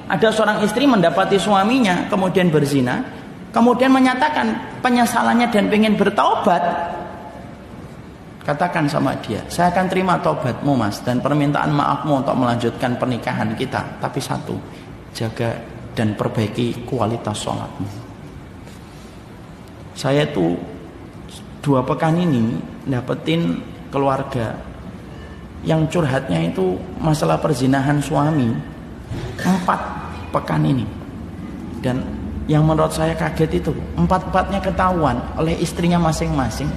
Ada seorang istri mendapati suaminya kemudian berzina, kemudian menyatakan penyesalannya dan ingin bertaubat. Katakan sama dia, saya akan terima taubatmu mas, dan permintaan maafmu untuk melanjutkan pernikahan kita. Tapi satu, jaga dan perbaiki kualitas sholatmu. Saya tuh 2 pekan ini dapetin keluarga yang curhatnya itu masalah perzinahan suami 4 pekan ini. Dan yang menurut saya kaget itu 4-4-nya ketahuan oleh istrinya masing-masing.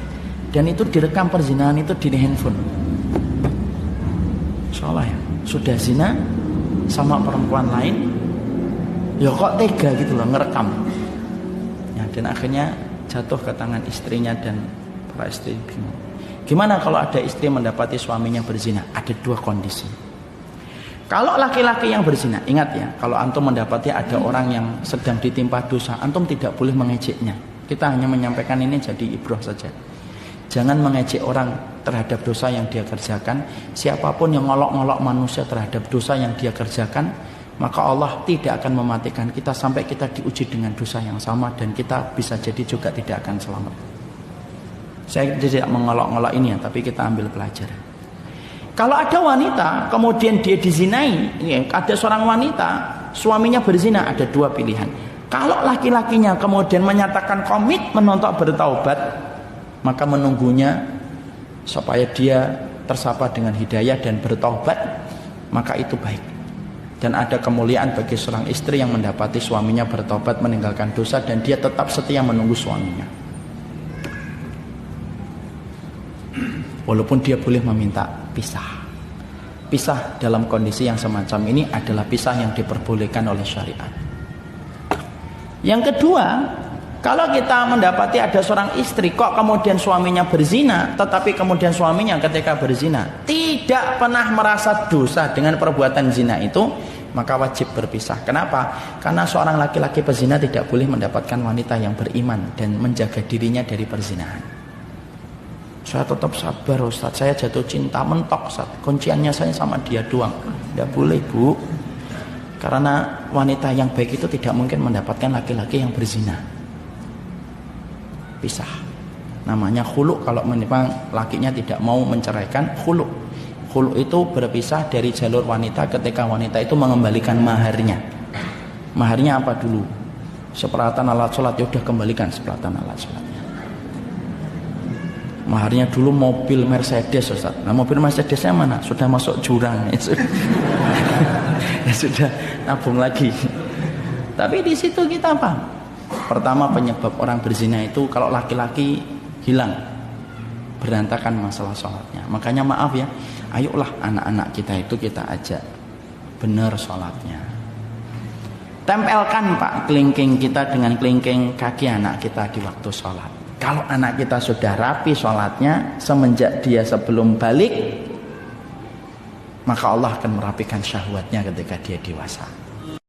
Dan itu direkam perzinahan itu di handphone. Soalnya ya, sudah zina sama perempuan lain, ya kok tega gitu loh ngerekam. Ya, dan akhirnya jatuh ke tangan istrinya dan para istri bingung. Gimana kalau ada istri mendapati suaminya berzina? Ada 2 kondisi. Kalau laki-laki yang berzina, ingat ya, kalau antum mendapati ada orang yang sedang ditimpa dosa, antum tidak boleh mengejeknya. Kita hanya menyampaikan ini jadi ibrah saja. Jangan mengejek orang terhadap dosa yang dia kerjakan. Siapapun yang ngolok-ngolok manusia terhadap dosa yang dia kerjakan, maka Allah tidak akan mematikan kita sampai kita diuji dengan dosa yang sama, dan kita bisa jadi juga tidak akan selamat. Saya tidak mengolok-ngolok ini ya, tapi kita ambil pelajaran. Kalau ada wanita kemudian dia dizinai, ada seorang wanita suaminya berzina, ada 2 pilihan. Kalau laki-lakinya kemudian menyatakan komitmen untuk bertaubat, maka menunggunya supaya dia tersapa dengan hidayah dan bertaubat, maka itu baik. Dan ada kemuliaan bagi seorang istri yang mendapati suaminya bertaubat meninggalkan dosa dan dia tetap setia menunggu suaminya. Walaupun dia boleh meminta pisah. Pisah dalam kondisi yang semacam ini adalah pisah yang diperbolehkan oleh syariat. Yang kedua, kalau kita mendapati ada seorang istri kok kemudian suaminya berzina, tetapi kemudian suaminya ketika berzina tidak pernah merasa dosa dengan perbuatan zina itu, maka wajib berpisah. Kenapa? Karena seorang laki-laki pezina tidak boleh mendapatkan wanita yang beriman dan menjaga dirinya dari perzinahan. Saya tetap sabar Ustaz, saya jatuh cinta mentok Ustaz, kunciannya saya sama dia doang. Tidak boleh Bu, karena wanita yang baik itu tidak mungkin mendapatkan laki-laki yang berzina. Pisah, namanya khulu. Kalau memang lakinya tidak mau menceraikan, khulu. Khulu itu berpisah dari jalur wanita ketika wanita itu mengembalikan maharnya. Maharnya apa dulu? Seperatan alat sholat, ya udah kembalikan seperatan alat sholatnya. Maharnya dulu mobil Mercedes Ustaz. Nah mobil Mercedesnya mana? Sudah masuk jurang. Ya sudah nabung lagi. Tapi di situ kita apa? Pertama, penyebab orang berzina itu kalau laki-laki hilang, berantakan masalah sholatnya. Makanya maaf ya, ayolah anak-anak kita itu kita ajak benar sholatnya. Tempelkan Pak kelingking kita dengan kelingking kaki anak kita di waktu sholat. Kalau anak kita sudah rapi sholatnya semenjak dia sebelum balik, maka Allah akan merapikan syahwatnya ketika dia dewasa.